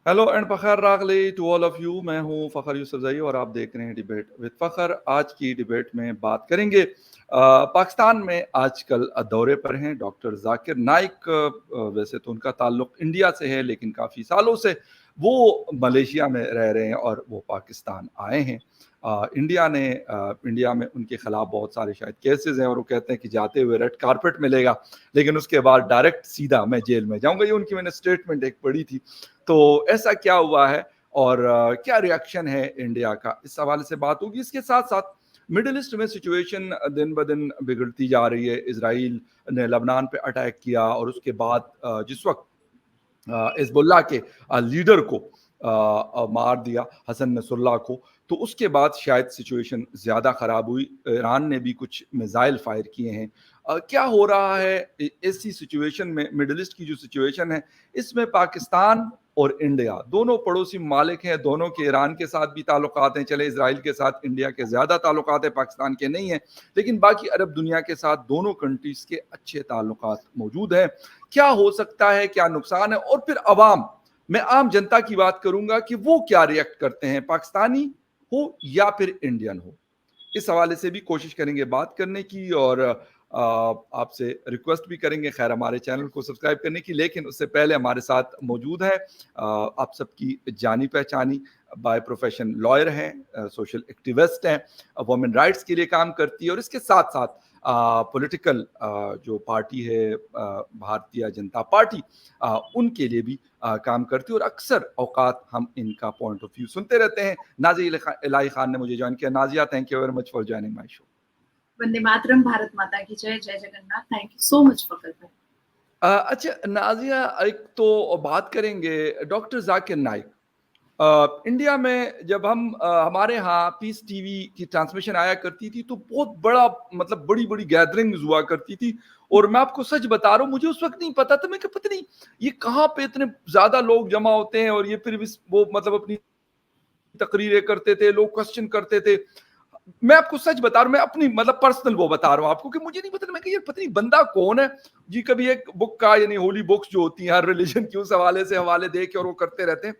Hello and Fakhar रागली to all of you. मैं हूं फ़खर यूसुफज़ई और आप देख रहे हैं डिबेट विद फ़खर। आज की डिबेट में बात करेंगे पाकिस्तान में आजकल दौरे पर हैं डॉक्टर जाकिर नाइक। वैसे तो उनका ताल्लुक इंडिया से है, लेकिन काफ़ी सालों से वो मलेशिया में रह रहे हैं और वो पाकिस्तान आए हैं। इंडिया में उनके खिलाफ बहुत सारे शायद केसेस हैं और वो कहते हैं कि जाते हुए रेड कारपेट मिलेगा, लेकिन उसके बाद डायरेक्ट सीधा मैं जेल में जाऊंगा। ये उनकी मैंने स्टेटमेंट एक पढ़ी थी। तो ऐसा क्या हुआ है और क्या रिएक्शन है इंडिया का, इस हवाले से बात होगी। इसके साथ साथ मिडिल ईस्ट में सिचुएशन दिन ब दिन बिगड़ती जा रही है। इसराइल ने लबनान पे अटैक किया और उसके बाद जिस वक्त हिजबुल्लाह के लीडर को मार दिया, हसन नसरुल्लाह को, तो उसके बाद शायद सिचुएशन ज़्यादा ख़राब हुई। ईरान ने भी कुछ मिसाइल फायर किए हैं। क्या हो रहा है ऐसी सिचुएशन में? मिडिल ईस्ट की जो सिचुएशन है, इसमें पाकिस्तान और इंडिया दोनों पड़ोसी ममालिक हैं। दोनों के ईरान के साथ भी ताल्लुकात हैं, चले इसराइल के साथ इंडिया के ज़्यादा ताल्लुकात हैं, पाकिस्तान के नहीं हैं, लेकिन बाकी अरब दुनिया के साथ दोनों कंट्रीज़ के अच्छे ताल्लुकात मौजूद हैं। क्या हो सकता है, क्या नुकसान है, और फिर अवाम, मैं आम जनता की बात करूंगा कि वो क्या रिएक्ट करते हैं, पाकिस्तानी हो या फिर इंडियन हो। इस हवाले से भी कोशिश करेंगे बात करने की और आपसे रिक्वेस्ट भी करेंगे खैर हमारे चैनल को सब्सक्राइब करने की। लेकिन उससे पहले हमारे साथ मौजूद है आप सबकी जानी पहचानी बाय प्रोफेशन लॉयर हैं, सोशल एक्टिविस्ट हैं, वुमेन राइट्स के लिए काम करती है और इसके साथ साथ पॉलिटिकल जो पार्टी है भारतीय जनता पार्टी, उनके लिए भी काम करती है और अक्सर औकात हम इनका पॉइंट ऑफ व्यू सुनते रहते हैं। नाजिया इलाही खान ने मुझे ज्वाइन किया। Nazia, thank you very much for joining my show. वंदे मातरम, भारत माता की जय, जय Jagannath. Thank you so much Fakhar भाई। अच्छा नाजिया, एक तो बात करेंगे डॉक्टर जाकिर नाइक। इंडिया में जब हम हमारे यहाँ पीस टीवी की ट्रांसमिशन आया करती थी तो बहुत बड़ा, मतलब बड़ी बड़ी गैदरिंग्स हुआ करती थी। और मैं आपको सच बता रहा हूँ, मुझे उस वक्त नहीं पता था, मैं पता नहीं ये कहाँ पे इतने ज्यादा लोग जमा होते हैं। और ये फिर वो मतलब अपनी तकरीरें करते थे, लोग क्वेश्चन करते थे। मैं आपको सच बता रहा हूँ, मैं अपनी मतलब पर्सनल वो बता रहा हूँ आपको कि मुझे नहीं पता। मैं ये पता नहीं बंदा कौन है जी। कभी एक बुक का, यानी होली बुक्स जो होती हैं हर रिलीजन की, उस हवाले से हवाले दे के और वो करते रहते हैं।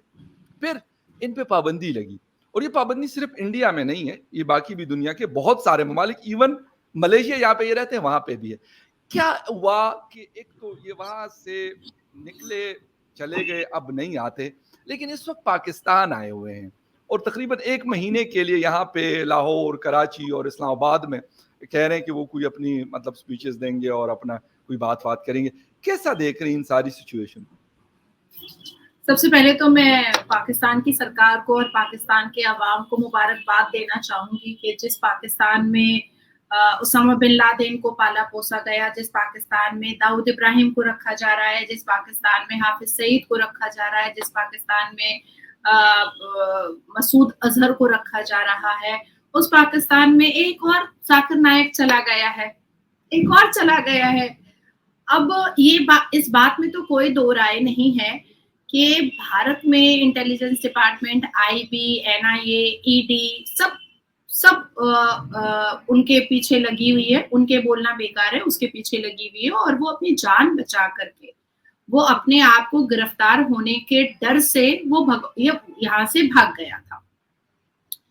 फिर इन पे पाबंदी लगी और ये पाबंदी सिर्फ इंडिया में नहीं है, ये बाकी भी दुनिया के बहुत सारे ममालिक, इवन मलेशिया यहाँ पे ये रहते हैं वहां पे भी है। क्या हुआ कि एक तो ये वहां से निकले, चले गए, अब नहीं आते, लेकिन इस वक्त पाकिस्तान आए हुए हैं और तकरीबन 1 महीने के लिए यहाँ पे लाहौर, कराची और इस्लामाबाद में कह रहे हैं कि वो कोई अपनी मतलब स्पीचेस देंगे और अपना कोई बात करेंगे। कैसा देख रहे हैं इन सारी सिचुएशन को? सबसे पहले तो मैं पाकिस्तान की सरकार को और पाकिस्तान के अवाम को मुबारकबाद देना चाहूंगी कि जिस पाकिस्तान में उसामा बिन लादेन को पाला पोसा गया, जिस पाकिस्तान में दाऊद इब्राहिम को रखा जा रहा है, जिस पाकिस्तान में हाफिज सईद को रखा जा रहा है, जिस पाकिस्तान में मसूद अजहर को रखा जा रहा है, उस पाकिस्तान में एक और जाकिर नाइक चला गया है, एक और चला गया है। अब ये इस बात में तो कोई दो राय नहीं है कि भारत में intelligence department, IB, NIA, ED सब उनके पीछे लगी हुई है। उनके बोलना बेकार है, उसके पीछे लगी हुई है और वो अपनी जान बचा करके, वो अपने आप को गिरफ्तार होने के डर से वो यहाँ से भाग गया था।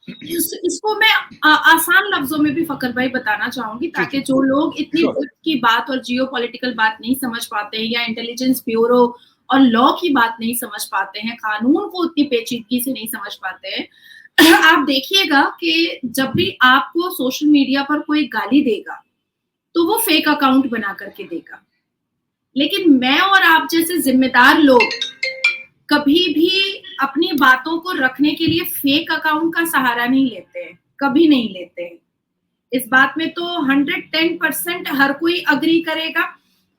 इसको मैं आसान लफ्जों में भी फकर भाई बताना चाहूंगी, ताकि जो लोग इतनी की बात और जियो पॉलिटिकल बात नहीं समझ पाते हैं, या इंटेलिजेंस ब्यूरो और लॉ की बात नहीं समझ पाते हैं, कानून को उतनी पेचीदगी से नहीं समझ पाते हैं, आप देखिएगा कि जब भी आपको सोशल मीडिया पर कोई गाली देगा तो वो फेक अकाउंट बना करके देगा। लेकिन मैं और आप जैसे जिम्मेदार लोग कभी भी अपनी बातों को रखने के लिए फेक अकाउंट का सहारा नहीं लेते हैं, कभी नहीं लेते हैं। इस बात में तो 110% हर कोई अग्री करेगा।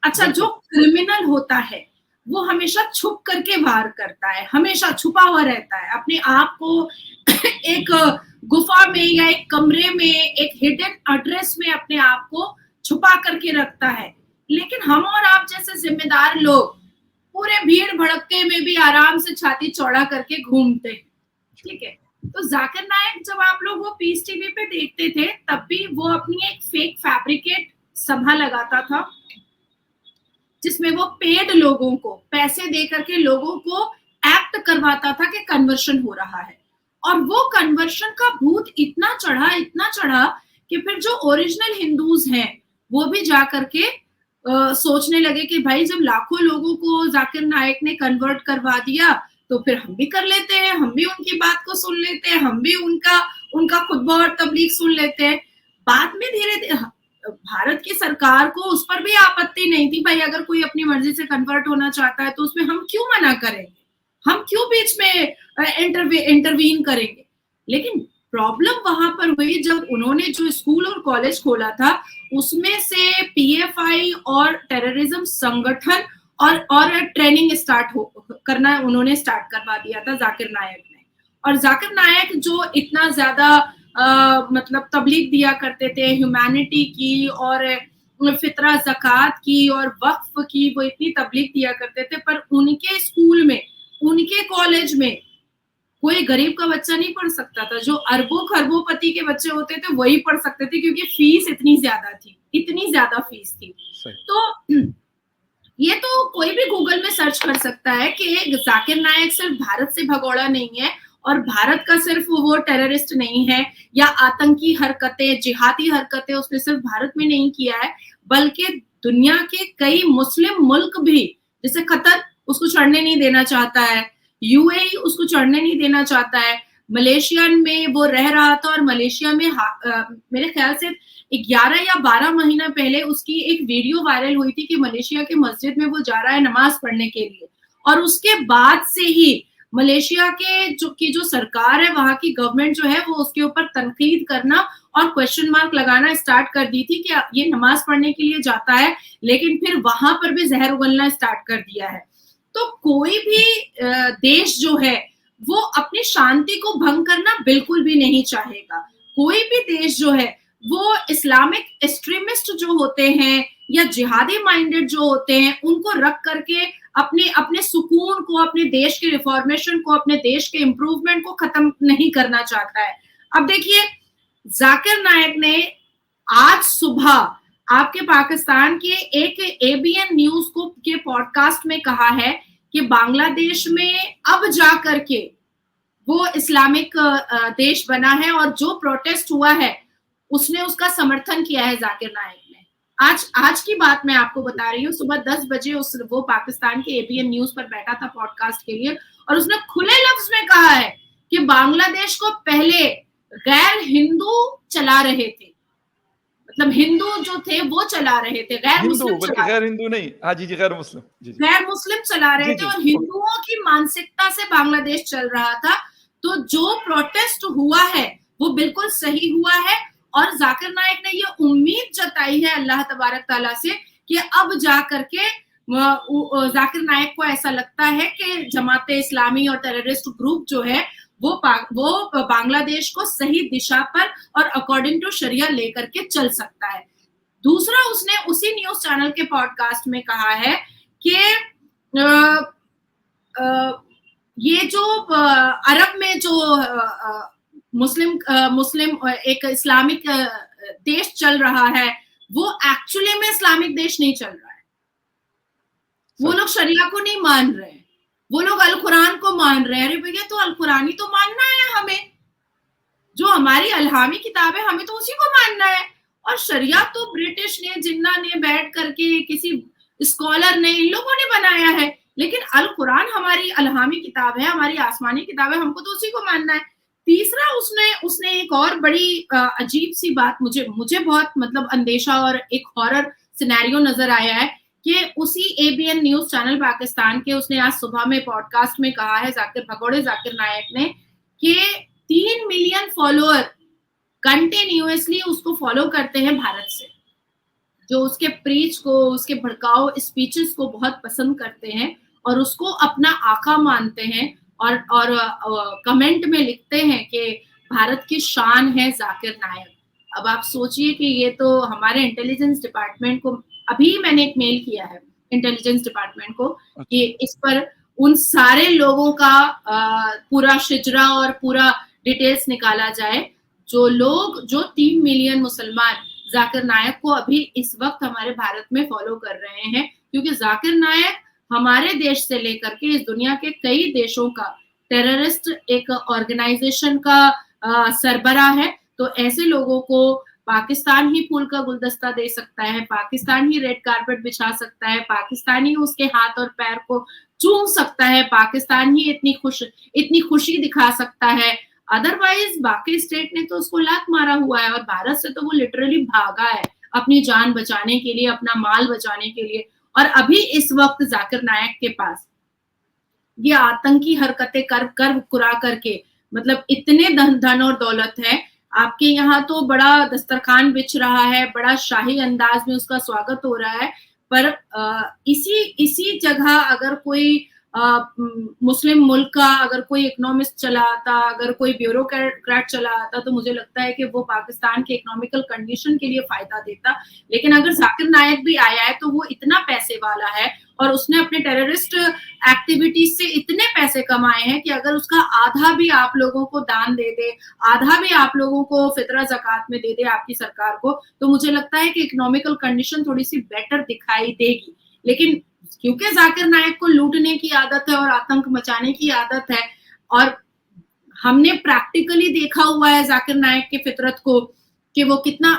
अच्छा, जो क्रिमिनल होता है वो हमेशा छुप करके वार करता है, हमेशा छुपा हुआ रहता है, अपने आप को एक गुफा में या एक कमरे में, एक हिडन एड्रेस में अपने आप को छुपा करके रखता है। लेकिन हम और आप जैसे जिम्मेदार लोग पूरे भीड़ भड़के में भी आराम से छाती चौड़ा करके घूमते हैं, ठीक है। तो जाकिर नाइक जब आप लोग वो पीस टीवी पे देखते थे, तब भी वो अपनी एक फेक फैब्रिकेट सभा लगाता था, जिसमें वो पेड लोगों को पैसे दे करके लोगों को एक्ट करवाता था कि कन्वर्शन हो रहा है, और वो कन्वर्शन का भूत इतना चढ़ा कि फिर जो ओरिजिनल हिंदूज हैं वो भी जा करके सोचने लगे कि भाई जब लाखों लोगों को जाकिर नायक ने कन्वर्ट करवा दिया तो फिर हम भी कर लेते हैं, हम भी उनकी बात को सुन लेते हैं, हम भी उनका खुतबा और तबलीग सुन लेते हैं। बाद में धीरे धीरे भारत की सरकार को उस पर भी आपत्ति नहीं थी, भाई अगर कोई अपनी मर्जी से कन्वर्ट होना चाहता है तो उसमें हम क्यों मना करेंगे, हम क्यों बीच में इंटरवीन करेंगे। लेकिन प्रॉब्लम वहां पर हुई जब उन्होंने जो स्कूल और कॉलेज खोला था उसमें से पीएफआई और टेररिज्म संगठन और ट्रेनिंग करना उन्होंने स्टार्ट करवा दिया था जाकिर नायक ने। और जाकिर नायक जो इतना ज्यादा मतलब तबलीग दिया करते थे ह्यूमैनिटी की और फितरा ज़कात की और वक्फ की, वो इतनी तबलीग दिया करते थे, पर उनके स्कूल में, उनके कॉलेज में कोई गरीब का बच्चा नहीं पढ़ सकता था। जो अरबों खरबोपति के बच्चे होते थे वही पढ़ सकते थे, क्योंकि फीस इतनी ज्यादा फीस थी। तो ये तो कोई भी गूगल में सर्च कर सकता है कि जाकिर नायक सिर्फ भारत से भगोड़ा नहीं है और भारत का सिर्फ वो टेररिस्ट नहीं है या आतंकी हरकतें, जिहादी हरकतें उसने सिर्फ भारत में नहीं किया है, बल्कि दुनिया के कई मुस्लिम मुल्क भी, जैसे कतर उसको चढ़ने नहीं देना चाहता है, यूएई उसको चढ़ने नहीं देना चाहता है, मलेशिया में वो रह रहा था और मलेशिया में मेरे ख्याल से 11 या 12 महीना पहले उसकी एक वीडियो वायरल हुई थी कि मलेशिया के मस्जिद में वो जा रहा है नमाज पढ़ने के लिए, और उसके बाद से ही मलेशिया के जो सरकार है, वहां की गवर्नमेंट जो है, वो उसके ऊपर तनकीद करना और क्वेश्चन मार्क लगाना स्टार्ट कर दी थी कि ये नमाज पढ़ने के लिए जाता है, लेकिन फिर वहां पर भी जहर उगलना स्टार्ट कर दिया है। तो कोई भी देश जो है वो अपनी शांति को भंग करना बिल्कुल भी नहीं चाहेगा। कोई भी देश जो है वो इस्लामिक एक्सट्रीमिस्ट जो होते हैं या जिहादी माइंडेड जो होते हैं उनको रख करके अपने सुकून को, अपने देश के रिफॉर्मेशन को, अपने देश के इम्प्रूवमेंट को खत्म नहीं करना चाहता है। अब देखिए, जाकिर नायक ने आज सुबह आपके पाकिस्तान के एक एबीएन न्यूज के पॉडकास्ट में कहा है कि बांग्लादेश में अब जा करके वो इस्लामिक देश बना है, और जो प्रोटेस्ट हुआ है उसने उसका समर्थन किया है जाकिर नायक ने। आज की बात मैं आपको बता रही हूँ, सुबह 10 बजे वो पाकिस्तान के एबीएन न्यूज पर बैठा था पॉडकास्ट के लिए, और उसने खुले लफ्ज में कहा है कि बांग्लादेश को पहले गैर हिंदू चला रहे थे, मतलब हिंदू जो थे वो चला रहे थे, गैर हिंदू नहीं, हाँ जी गैर मुस्लिम चला रहे थे, और हिंदुओं की मानसिकता से बांग्लादेश चल रहा था। तो जो प्रोटेस्ट हुआ है वो बिल्कुल सही हुआ है, और जाकिर नायक ने ये उम्मीद जताई है अल्लाह तबारक ताला से कि अब जा करके जाकिर नायक को ऐसा लगता है कि जमाते इस्लामी और टेररिस्ट ग्रुप जो है वो बांग्लादेश को सही दिशा पर और अकॉर्डिंग टू शरिया लेकर के चल सकता है। दूसरा, उसने उसी न्यूज चैनल के पॉडकास्ट में कहा है कि ये जो अरब में जो मुस्लिम एक इस्लामिक देश चल रहा है वो एक्चुअली में इस्लामिक देश नहीं चल रहा है। वो लोग शरिया को नहीं मान रहे हैं, वो लोग अल कुरान को मान रहे हैं। अरे भैया, तो अल कुरानी तो मानना है हमें, जो हमारी अलहामी किताब है हमें तो उसी को मानना है। और शरिया तो ब्रिटिश ने, जिन्ना ने बैठ करके, किसी स्कॉलर ने, इन लोगों ने बनाया है, लेकिन अल कुरान हमारी अलहामी किताब है, हमारी आसमानी किताब है, हमको तो उसी को मानना है। तीसरा, उसने एक और बड़ी अजीब सी बात, मुझे बहुत मतलब अंदेशा और एक हॉरर सिनेरियो नजर आया है कि उसी एबीएन न्यूज चैनल पाकिस्तान के उसने आज सुबह में पॉडकास्ट में कहा है जाकिर नायक ने कि 3 मिलियन फॉलोअर कंटिन्यूअसली उसको फॉलो करते हैं भारत से, जो उसके प्रीच को, उसके भड़काऊ स्पीचेस को बहुत पसंद करते हैं और उसको अपना आका मानते हैं, और कमेंट में लिखते हैं कि भारत की शान है जाकिर नायक। अब आप सोचिए कि ये तो हमारे इंटेलिजेंस डिपार्टमेंट को, अभी मैंने एक मेल किया है इंटेलिजेंस डिपार्टमेंट को कि इस पर उन सारे लोगों का पूरा शिजरा और पूरा डिटेल्स निकाला जाए, जो 3 मिलियन मुसलमान जाकिर नायक को अभी इस वक्त हमारे भारत में फॉलो कर रहे हैं, क्योंकि जाकिर नायक हमारे देश से लेकर के इस दुनिया के कई देशों का टेररिस्ट एक ऑर्गेनाइजेशन का सरबराह है। तो ऐसे लोगों को पाकिस्तान ही फूल का गुलदस्ता दे सकता है, पाकिस्तान ही रेड कारपेट बिछा सकता है, पाकिस्तान ही उसके हाथ और पैर को चूम सकता है, पाकिस्तान ही इतनी खुशी दिखा सकता है। अदरवाइज बाकी स्टेट ने तो उसको लात मारा हुआ है और भारत से तो वो लिटरली भागा है अपनी जान बचाने के लिए, अपना माल बचाने के लिए। और अभी इस वक्त जाकिर नायक के पास ये आतंकी हरकतें कर कुरा करके, मतलब इतने धन और दौलत है। आपके यहाँ तो बड़ा दस्तरखान बिछ रहा है, बड़ा शाही अंदाज में उसका स्वागत हो रहा है, पर इसी जगह अगर कोई मुस्लिम मुल्क का अगर कोई इकोनॉमिस्ट चला आता, अगर कोई ब्यूरोक्रेट चला आता, तो मुझे लगता है कि वो पाकिस्तान के इकोनॉमिकल कंडीशन के लिए फायदा देता। लेकिन अगर जाकिर नायक भी आया है तो वो इतना पैसे वाला है और उसने अपने टेररिस्ट एक्टिविटीज से इतने पैसे कमाए हैं कि अगर उसका आधा भी आप लोगों को दान दे दे, आधा भी आप लोगों को फितरा ज़कात में दे दे आपकी सरकार को, तो मुझे लगता है कि इकोनॉमिकल कंडीशन थोड़ी सी बेटर दिखाई देगी। लेकिन क्योंकि जाकिर नायक को लूटने की आदत है और आतंक मचाने की आदत है, और हमने प्रैक्टिकली देखा हुआ है जाकिर नायक की फितरत को कि वो कितना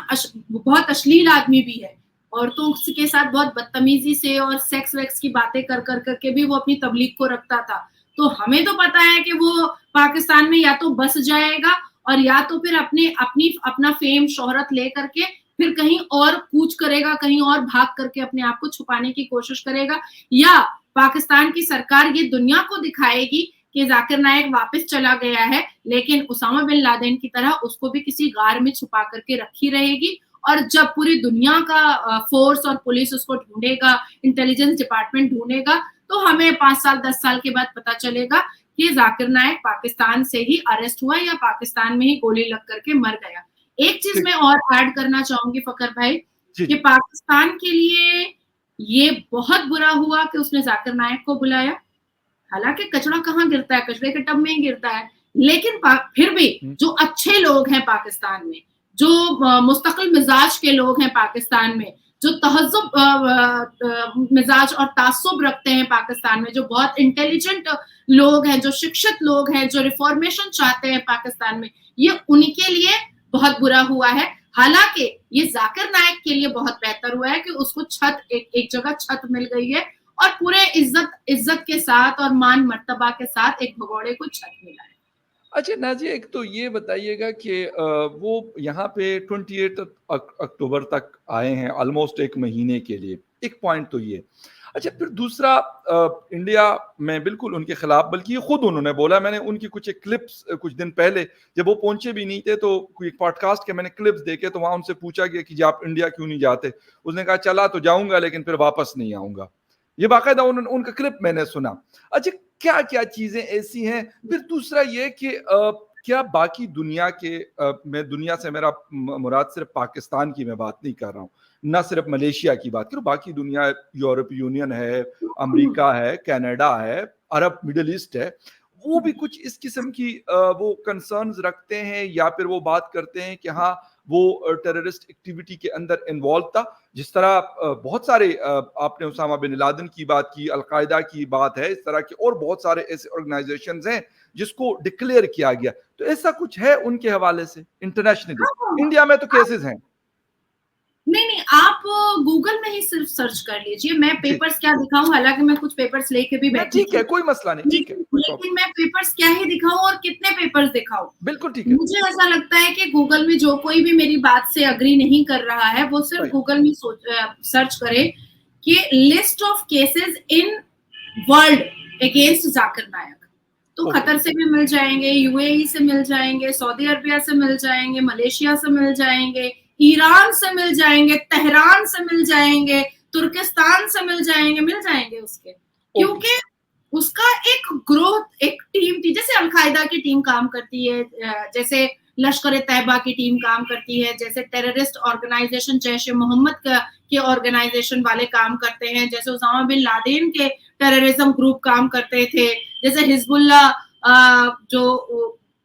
बहुत अश्लील आदमी भी है, औरतों के साथ बहुत बदतमीजी से और सेक्स वेक्स की बातें कर करके भी वो अपनी तबलीग को रखता था। तो हमें तो पता है कि वो पाकिस्तान में या तो बस जाएगा और या तो फिर अपना फेम शोहरत ले करके फिर कहीं और कूच करेगा, कहीं और भाग करके अपने आप को छुपाने की कोशिश करेगा, या पाकिस्तान की सरकार ये दुनिया को दिखाएगी कि जाकिर नायक वापस चला गया है, लेकिन उसामा बिन लादेन की तरह उसको भी किसी गार में छुपा करके रखी रहेगी। और जब पूरी दुनिया का फोर्स और पुलिस उसको ढूंढेगा, इंटेलिजेंस डिपार्टमेंट ढूंढेगा, तो हमें 5 साल 10 साल के बाद पता चलेगा कि जाकिर नायक पाकिस्तान से ही अरेस्ट हुआ या पाकिस्तान में ही गोली लग करके मर गया। एक चीज मैं और ऐड करना चाहूंगी फकर भाई कि पाकिस्तान के लिए ये बहुत बुरा हुआ कि उसने जाकिर नायक को बुलाया। हालांकि कचरा कहाँ गिरता है, कचरे के टब में ही गिरता है, लेकिन फिर भी जो अच्छे लोग हैं पाकिस्तान में, जो मुस्तकिल मिजाज के लोग हैं पाकिस्तान में, जो तहज़्ज़ुब मिजाज और तासुब रखते हैं पाकिस्तान में, जो बहुत इंटेलिजेंट लोग हैं, जो शिक्षित लोग हैं, जो रिफॉर्मेशन चाहते हैं पाकिस्तान में, ये उनके लिए बहुत बुरा हुआ है। हालांकि ये जाकिर नायक के लिए बहुत बेहतर हुआ है कि उसको एक जगह छत मिल गई है और पूरे इज्जत के साथ और मान मर्तबा के साथ एक भगोड़े को छत मिला है। अच्छा नाज़िया, एक तो ये बताइएगा कि वो यहाँ पे 28 अक्टूबर तक आए हैं, ऑलमोस्ट 1 महीने के लिए। एक पॉइंट तो ये। अच्छा, फिर दूसरा, इंडिया में बिल्कुल उनके खिलाफ, बल्कि ये खुद उन्होंने बोला, मैंने उनकी कुछ क्लिप्स कुछ दिन पहले जब वो पहुंचे भी नहीं थे तो कोई पॉडकास्ट के मैंने क्लिप्स देखे, तो वहां उनसे पूछा गया कि जी आप इंडिया क्यों नहीं जाते। उसने कहा चला तो जाऊंगा लेकिन फिर वापस नहीं आऊंगा। ये बाकायदा उनका क्लिप मैंने सुना। अच्छा, क्या क्या चीजें ऐसी हैं? फिर दूसरा ये कि क्या बाकी दुनिया के मैं दुनिया से मेरा मुराद सिर्फ पाकिस्तान की मैं बात नहीं कर रहा हूँ, ना सिर्फ मलेशिया की बात करूँ, बाकी दुनिया, यूरोप यूनियन है, अमेरिका है, कनाडा है, अरब मिडिल ईस्ट है, वो भी कुछ इस किस्म की वो कंसर्न्स रखते हैं या फिर वो बात करते हैं कि हाँ वो टेररिस्ट एक्टिविटी के अंदर इन्वॉल्व था। जिस तरह बहुत सारे आपने उसामा बिन लादेन की बात की, अलकायदा की बात है, इस तरह के और बहुत सारे ऐसे ऑर्गेनाइजेशंस हैं जिसको डिक्लेयर किया गया। तो ऐसा कुछ है उनके हवाले से इंटरनेशनली? इंडिया में तो केसेस हैं। नहीं, आप गूगल में ही सिर्फ सर्च कर लीजिए। मैं पेपर्स क्या दिखाऊं, हालांकि मैं कुछ पेपर्स लेके भी बैठी ठीक है, कोई मसला नहीं, ठीक है, लेकिन मैं पेपर्स क्या ही दिखाऊं और कितने पेपर्स दिखाऊं? बिल्कुल ठीक है। मुझे ऐसा लगता है कि गूगल में जो कोई भी मेरी बात से अग्री नहीं कर रहा है वो सिर्फ गूगल में सर्च करे कि list of cases in world against Zakir Naik, तो कतर से भी मिल जाएंगे, यूएई से मिल जाएंगे, सऊदी अरबिया से मिल जाएंगे, मलेशिया से मिल जाएंगे, ईरान से मिल जाएंगे, तेहरान से मिल जाएंगे, तुर्किस्तान से मिल जाएंगे उसके, क्योंकि उसका एक ग्रोथ, एक टीम थी, जैसे अलकायदा की टीम काम करती है, जैसे लश्कर तैयबा की टीम काम करती है, जैसे टेररिस्ट ऑर्गेनाइजेशन जैश मोहम्मद के ऑर्गेनाइजेशन वाले काम करते हैं, जैसे उसामा बिन लादेन के टेररिज्म ग्रुप काम करते थे, जैसे हिजबुल्ला जो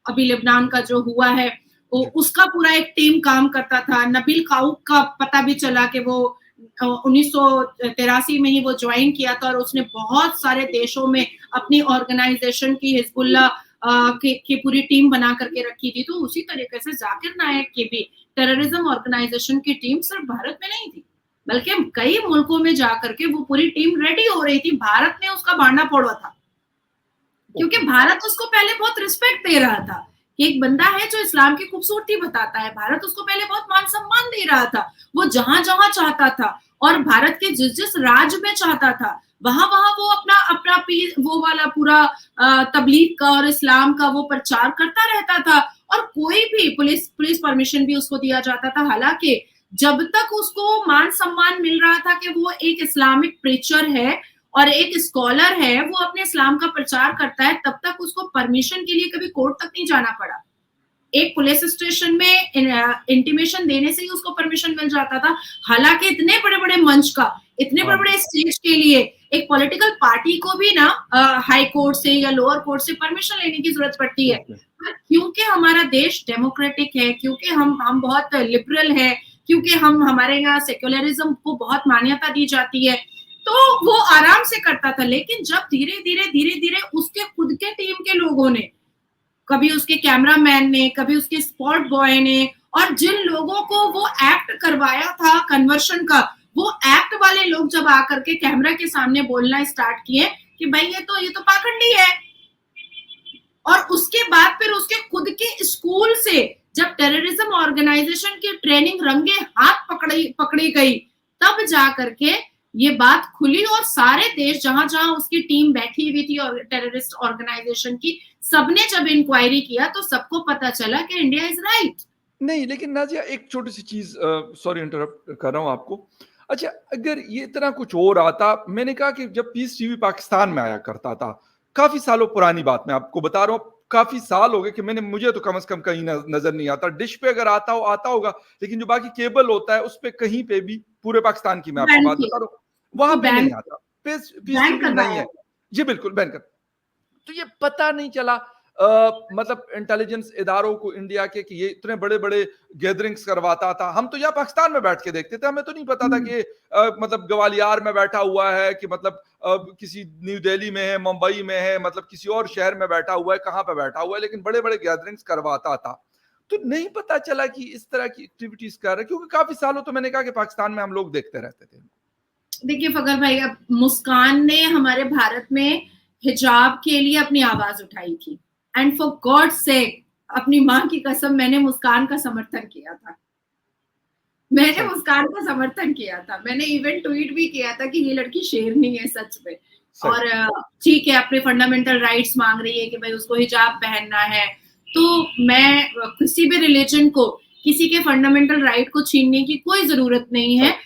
अभी लेबनान का जो हुआ है उसका पूरा एक टीम काम करता था। नबील काउक का पता भी चला कि वो 1983 में ही वो ज्वाइन किया था और उसने बहुत सारे देशों में अपनी ऑर्गेनाइजेशन की हिजबुल्लाह की पूरी टीम बना करके रखी थी। तो उसी तरीके से जाकिर नायक की भी टेररिज्म ऑर्गेनाइजेशन की टीम सिर्फ भारत में नहीं थी, बल्कि कई मुल्कों में जाकर के वो पूरी टीम रेडी हो रही थी। भारत ने उसका भांडा फोड़ा था, क्योंकि भारत उसको पहले बहुत रिस्पेक्ट दे रहा था कि एक बंदा है जो इस्लाम की खूबसूरती बताता है। भारत उसको पहले बहुत मान सम्मान दे रहा था, वो जहां जहां चाहता था और भारत के जिस जिस राज्य में चाहता था वहां वहां वो अपना अपना वो वाला पूरा तबलीग का और इस्लाम का वो प्रचार करता रहता था। और कोई भी पुलिस परमिशन भी उसको दिया जाता था। हालांकि जब तक उसको मान सम्मान मिल रहा था कि वो एक इस्लामिक प्रीचर है और एक स्कॉलर है, वो अपने इस्लाम का प्रचार करता है, तब तक उसको परमिशन के लिए कभी कोर्ट तक नहीं जाना पड़ा। एक पुलिस स्टेशन में इंटीमेशन देने से ही उसको परमिशन मिल जाता था। हालांकि इतने बड़े बड़े मंच का, इतने बड़े बड़े स्टेज के लिए एक पॉलिटिकल पार्टी को भी ना हाई कोर्ट से या लोअर कोर्ट से परमिशन लेने की जरूरत पड़ती है। क्योंकि हमारा देश डेमोक्रेटिक है, क्योंकि हम बहुत लिबरल है, क्योंकि हमारे यहाँ सेक्युलरिज्म को बहुत मान्यता दी जाती है, तो वो आराम से करता था। लेकिन जब धीरे धीरे उसके खुद के टीम के लोगों ने, कभी उसके कैमरामैन ने, कभी उसके स्पॉट बॉय ने, और जिन लोगों को वो एक्ट करवाया था कन्वर्शन का, वो एक्ट वाले लोग जब आकर के कैमरा के सामने बोलना स्टार्ट किए कि भाई ये तो पाखंडी है, और उसके बाद फिर उसके खुद के स्कूल से जब टेररिज्म ऑर्गेनाइजेशन की ट्रेनिंग रंगे हाथ पकड़ी गई, तब जा करके ये बात खुली और सारे देश जहां जहां उसकी टीम बैठी हुई थी और टेररिस्ट ऑर्गेनाइजेशन की, सबने जब इंक्वायरी किया तो सबको पता चला कि इंडिया इज राइट। नहीं, लेकिन नाज़िया एक छोटी सी चीज, सॉरी इंटरप्ट कर रहा हूं आपको। अच्छा, अगर ये इतना कुछ हो रहा था, मैंने कहा कि जब पीस टीवी पाकिस्तान में आया करता था, काफी सालों पुरानी बात मैं आपको बता रहा हूँ, काफी साल हो गए कि मुझे तो कम से कम कहीं नजर नहीं आता। डिश पे अगर आता होगा, लेकिन जो बाकी केबल होता है उस पे कहीं पे भी, पूरे पाकिस्तान की मैं आपको बात बता रहा हूँ, वहां पे नहीं आता। पीस टीवी नहीं है जी, बिल्कुल बैन कर। तो ये पता नहीं चला मतलब इंटेलिजेंस इदारों को इंडिया के कि ये इतने बड़े बड़े गैदरिंग्स करवाता था। हम तो यहाँ पाकिस्तान में बैठ के देखते थे, हमें तो नहीं पता था कि मतलब ग्वालियर में बैठा हुआ है, कि मतलब किसी न्यू दिल्ली में है, मुंबई में है, मतलब किसी और शहर में बैठा हुआ है, कहाँ पे बैठा हुआ है, लेकिन बड़े बड़े गैदरिंग्स करवाता था। तो नहीं पता चला कि इस तरह की एक्टिविटीज कर रहे हैं, क्योंकि काफी सालों तो मैंने कहा कि पाकिस्तान में हम लोग देखते रहते थे। देखिए फकर भाई, अब मुस्कान ने हमारे भारत में हिजाब के लिए अपनी आवाज उठाई थी, एंड फॉर गॉड सेक, अपनी माँ की कसम, मैंने मुस्कान का समर्थन किया था। मैंने मुस्कान का समर्थन किया था। मैंने इवन ट्वीट भी किया था कि ये लड़की शेरनी है सच में। और ठीक है, अपने फंडामेंटल राइट्स मांग रही है कि भाई उसको हिजाब पहनना है, तो मैं किसी भी रिलीजन को किसी के फंडामेंटल राइट को छीनने की कोई जरूरत नहीं है।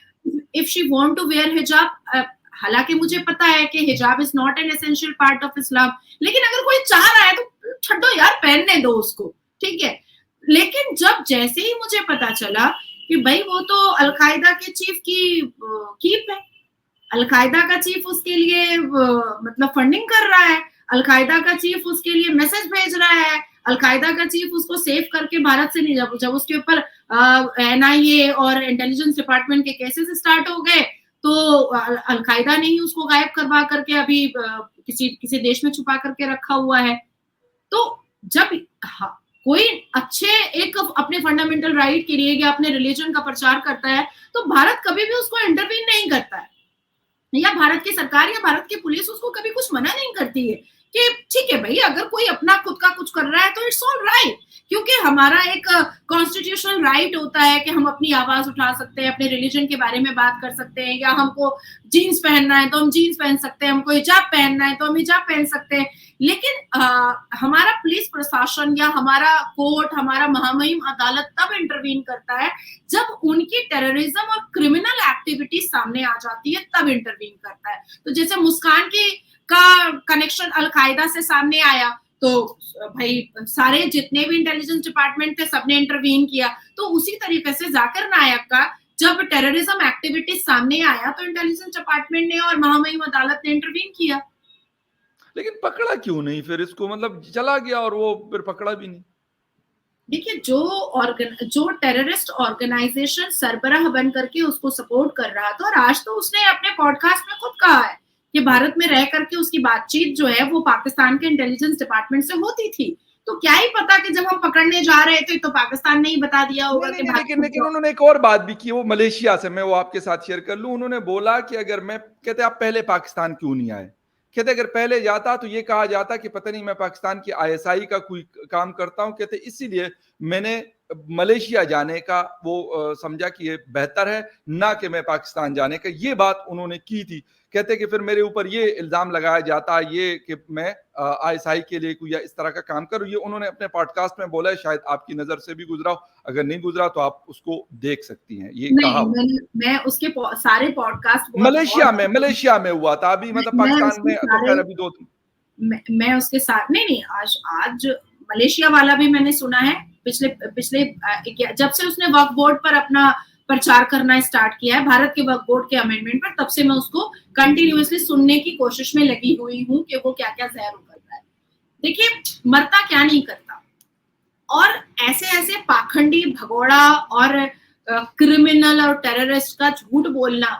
If she want to wear हिजाब, हालांकि मुझे पता है कि हिजाब is not an essential part of इस्लाम, लेकिन अगर कोई चाह रहा है तो छड्डो यार, पहनने दो उसको, ठीक है। लेकिन जब जैसे ही मुझे पता चला कि भाई वो तो अलकायदा के चीफ की कीप है, अलकायदा का चीफ उसके लिए मतलब फंडिंग कर रहा है, अलकायदा का चीफ उसके लिए मैसेज भेज रहा है, अलकायदा का चीफ उसको सेव करके भारत से नहीं, जब उसके ऊपर NIA और इंटेलिजेंस डिपार्टमेंट के केसेस स्टार्ट हो गए, तो अलकायदा ने ही उसको गायब करवा करके अभी किसी देश में छुपा करके रखा हुआ है। तो जब कोई अच्छे एक अपने फंडामेंटल राइट के लिए या अपने रिलीजन का प्रचार करता है, तो भारत कभी भी उसको इंटरवीन नहीं करता है, या भारत की सरकार या भारत की पुलिस उसको कभी कुछ मना नहीं करती है कि ठीक है भाई, अगर कोई अपना खुद का कुछ कर रहा है तो इट्स ऑल राइट, क्योंकि हमारा एक कॉन्स्टिट्यूशनल राइट होता है कि हम अपनी आवाज उठा सकते हैं, अपने रिलीजन के बारे में बात कर सकते हैं, या हमको जीन्स पहनना है तो हम जीन्स पहन सकते हैं, हमको हिजाब पहनना है तो हम हिजाब पहन सकते हैं। लेकिन हमारा पुलिस प्रशासन या हमारा कोर्ट, हमारा महामहिम अदालत तब इंटरवीन करता है जब उनकी टेररिज्म और क्रिमिनल एक्टिविटी सामने आ जाती है, तब इंटरवीन करता है। तो जैसे मुस्कान का कनेक्शन अलकायदा से सामने आया, तो भाई सारे जितने भी इंटेलिजेंस डिपार्टमेंट थे सबने इंटरवीन किया। तो उसी तरीके से जाकिर नायक का जब टेररिज्म एक्टिविटी सामने आया तो इंटेलिजेंस डिपार्टमेंट ने और महामहिम अदालत ने इंटरवीन किया। लेकिन पकड़ा क्यों नहीं फिर इसको? मतलब चला गया और वो फिर पकड़ा भी नहीं। देखिए, जो टेररिस्ट ऑर्गेनाइजेशन सरबराह बन करके उसको सपोर्ट कर रहा था, और आज तो उसने अपने पॉडकास्ट में खुद कहा है कि भारत में रह करके उसकी बातचीत जो है वो पाकिस्तान के इंटेलिजेंस डिपार्टमेंट से होती थी। तो क्या ही पता कि जब हम पकड़ने जा रहे थे तो पाकिस्तान ने ही बता दिया नहीं, होगा नहीं, कि नहीं, भाई लेकिन रुक लेकिन जाओ। उन्होंने एक और बात भी की, वो मलेशिया से, मैं वो आपके साथ शेयर कर लूं। उन्होंने बोला कि अगर मैं, कहते आप पहले पाकिस्तान क्यों नहीं आए? कहते अगर पहले जाता तो ये कहा जाता कि पता नहीं मैं पाकिस्तान की आईएसआई का कोई काम करता हूं। कहते इसीलिए मैंने मलेशिया जाने का वो समझा कि ये बेहतर है, ना कि मैं पाकिस्तान जाने का। ये बात उन्होंने की थी। कहते कि फिर मेरे ऊपर ये इल्जाम लगाया जाता है ये कि मैं आईएसआई के लिए कोई या इस तरह का काम करूं। ये उन्होंने अपने पॉडकास्ट में बोला है, शायद आपकी नजर से भी गुजरा हो। अगर नहीं गुजरा तो आप उसको देख सकती हैं, ये कहा नहीं, हुआ। मैं उसके सारे पॉडकास्ट बहुत गौर मलेशिया में हुआ था अभी, मतलब मैं पाकिस्तान उसके में तो सारे खैर अभी दो। मैं उसके साथ नहीं, आज आज मलेशिया वाला भी मैंने सुना है। पिछले पिछले जब से उसने वक्फ बोर्ड पर अपना प्रचार करना स्टार्ट किया है, भारत के वक्फ बोर्ड के अमेंडमेंट पर, तब से मैं उसको कंटिन्यूअसली सुनने की कोशिश में लगी हुई हूँ कि वो क्या क्या जहर उगलता है। देखिए, मरता क्या नहीं करता, और ऐसे ऐसे पाखंडी भगोड़ा और क्रिमिनल और टेररिस्ट का झूठ बोलना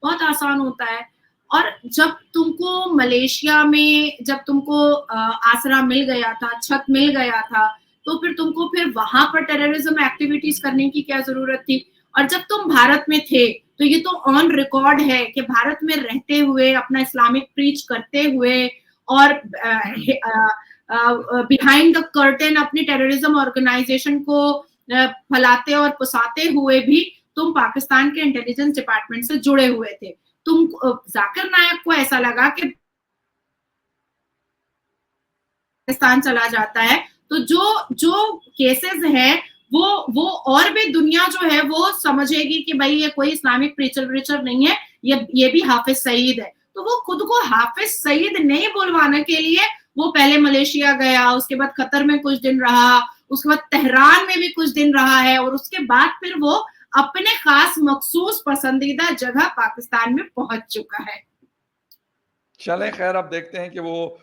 बहुत आसान होता है। और जब तुमको मलेशिया में, जब तुमको आसरा मिल गया था, छत मिल गया था, तो फिर तुमको फिर वहां पर टेररिज्म एक्टिविटीज करने की क्या जरूरत थी? और जब तुम भारत में थे तो ये तो ऑन रिकॉर्ड है कि भारत में रहते हुए, अपना इस्लामिक प्रीच करते हुए और बिहाइंड द कर्टेन अपनी टेररिज्म ऑर्गेनाइजेशन को फैलाते और पुसाते हुए भी तुम पाकिस्तान के इंटेलिजेंस डिपार्टमेंट से जुड़े हुए थे। तुम जाकिर नायक को ऐसा लगा कि पाकिस्तान चला जाता है तो जो जो केसेस है वो और भी दुनिया जो है वो समझेगी कि भाई ये कोई इस्लामिक प्रीचर नहीं है, ये भी हाफिज सईद है। तो वो खुद को हाफिज सईद नहीं बुलवाने के लिए वो पहले मलेशिया गया, उसके बाद कतर में कुछ दिन रहा, उसके बाद तेहरान में भी कुछ दिन रहा है, और उसके बाद फिर वो अपने खास मखसूस पसंदीदा जगह पाकिस्तान में पहुंच चुका है। चलें, खैर अब देखते हैं कि वो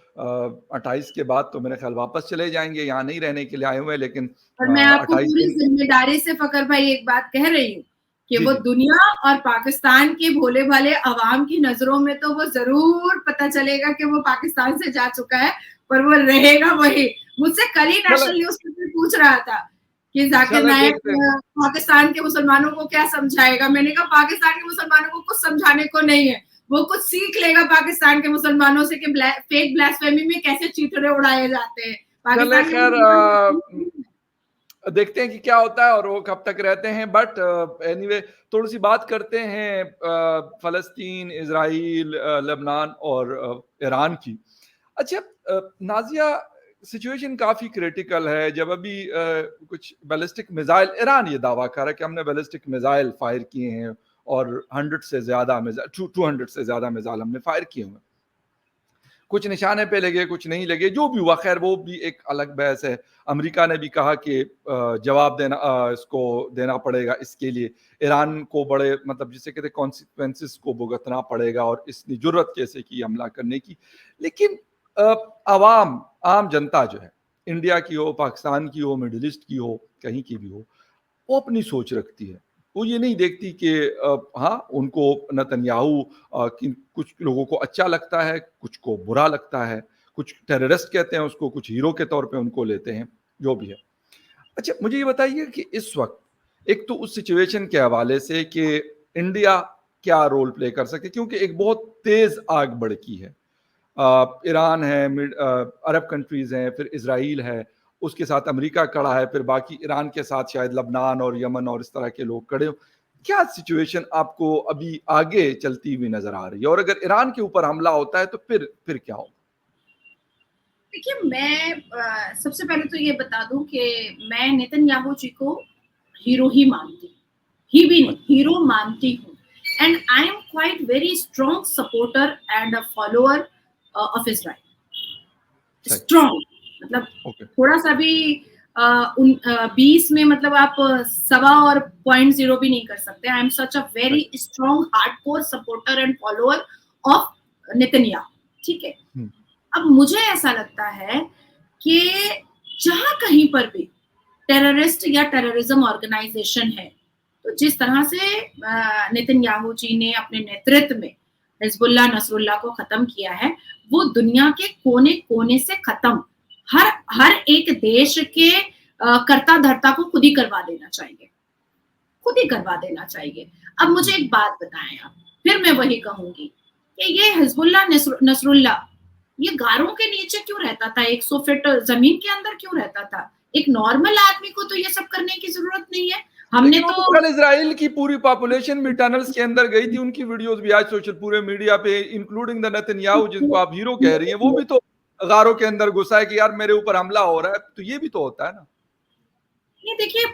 28 के बाद तो मेरे ख्याल वापस चले जाएंगे, यहाँ नहीं रहने के लिए आए हुए हैं, लेकिन और मैं आपको 28 पूरी दिन। जिम्मेदारी से फकर भाई एक बात कह रही हूँ कि जी वो जी। दुनिया और पाकिस्तान के भोले भाले अवाम की नजरों में तो वो जरूर पता चलेगा कि वो पाकिस्तान से जा चुका है, पर वो रहेगा वही। मुझसे कल ही चले नेशनल न्यूज पेपर पूछ रहा था कि जाकिर चले नायक देखते हैं। पाकिस्तान के मुसलमानों को क्या समझाएगा। मैंने कहा पाकिस्तान के मुसलमानों को कुछ समझाने को नहीं है, वो कुछ सीख लेगा पाकिस्तान के मुसलमानों से कि फेक ब्लास्फेमी में कैसे चीथड़े उड़ाए जाते हैं। चले पाकिस्तान के खैर मुसलमान देखते हैं कि क्या होता है और वो कब तक रहते हैं। बट एनीवे, थोड़ी सी बात करते हैं फलस्तीन, इजराइल, लेबनान और ईरान की। अच्छा नाजिया, सिचुएशन काफ़ी क्रिटिकल है। जब अभी कुछ बैलिस्टिक मिसाइल, ईरान ये दावा कर रहा है कि हमने बैलिस्टिक मिसाइल फायर किए हैं और 100 से ज़्यादा मिसाइल, 200 से ज़्यादा मिसाइल हमने फायर किए हुए। कुछ निशाने पे लगे, कुछ नहीं लगे, जो भी हुआ खैर वो भी एक अलग बहस है। अमेरिका ने भी कहा कि जवाब देना, इसको देना पड़ेगा, इसके लिए ईरान को बड़े, मतलब जिसे कहते हैं कॉन्सिक्वेंसेस को भुगतना पड़ेगा, और इसने जुर्रत कैसे की हमला करने की। लेकिन आवाम, आम जनता जो है, इंडिया की हो, पाकिस्तान की हो, मिडिल ईस्ट की हो, कहीं की भी हो, वो अपनी सोच रखती है। वो ये नहीं देखती कि हाँ उनको नेतन्याहू कि कुछ लोगों को अच्छा लगता है, कुछ को बुरा लगता है, कुछ टेररिस्ट कहते हैं उसको, कुछ हीरो के तौर पे उनको लेते हैं, जो भी है। अच्छा मुझे ये बताइए कि इस वक्त एक तो उस सिचुएशन के हवाले से कि इंडिया क्या रोल प्ले कर सके, क्योंकि एक बहुत तेज आग भड़की है। ईरान है, अरब कंट्रीज हैं, फिर इसराइल है, उसके साथ अमेरिका खड़ा है, फिर बाकी ईरान के साथ शायद लबनान और यमन और इस तरह के लोग खड़े हो। क्या सिचुएशन आपको अभी आगे चलती हुई नजर आ रही है, और अगर ईरान के ऊपर हमला होता है तो फिर क्या होगा? देखिए, मैं सबसे पहले तो ये बता दूं कि मैं नेतन्याहू जी को हीरो ही मानती हूँ, ही भी नहीं, हीरो मानती हूँ। And I am quite very strong supporter and a follower of Israel. सही। स्ट्रॉन्ग मतलब ओके। थोड़ा सा भी 20 में मतलब आप सवा और 0.0 भी नहीं कर सकते। I am such a very strong hardcore supporter and follower of Netanyahu, ठीक है। अब मुझे ऐसा लगता है कि जहां कहीं पर भी टेररिस्ट या टेररिज्म ऑर्गेनाइजेशन है। तो जिस तरह से नेतन्याहू जी ने अपने नेतृत्व में हिजबुल्लाह नसरुल्लाह को खत्म किया है, वो दुनिया के कोने-कोने से खत्म, हर एक देश के कर्ता धर्ता को खुद ही करवा देना चाहिए, खुद ही करवा देना चाहिए। अब मुझे एक बात बताएं आप, फिर मैं वही कहूंगी कि ये हिजबुल्लाह नसरुल्लाह ये गारों के नीचे क्यों रहता था, 100 फीट जमीन के अंदर क्यों रहता था? एक नॉर्मल आदमी को तो ये सब करने की जरूरत नहीं है। हमने तो कल इजराइल की पूरी पॉपुलेशन भी टनल्स के अंदर गई थी, उनकी वीडियोस भी आज सोशल पूरे मीडिया पे, इंक्लूडिंग द नेतन्याहू जिनको आप हीरो कह रही हैं, वो भी तो गारों के अंदर घुसा है कि यार मेरे ऊपर हमला हो रहा है। तो ये भी तो होता है ना। ये देखिए,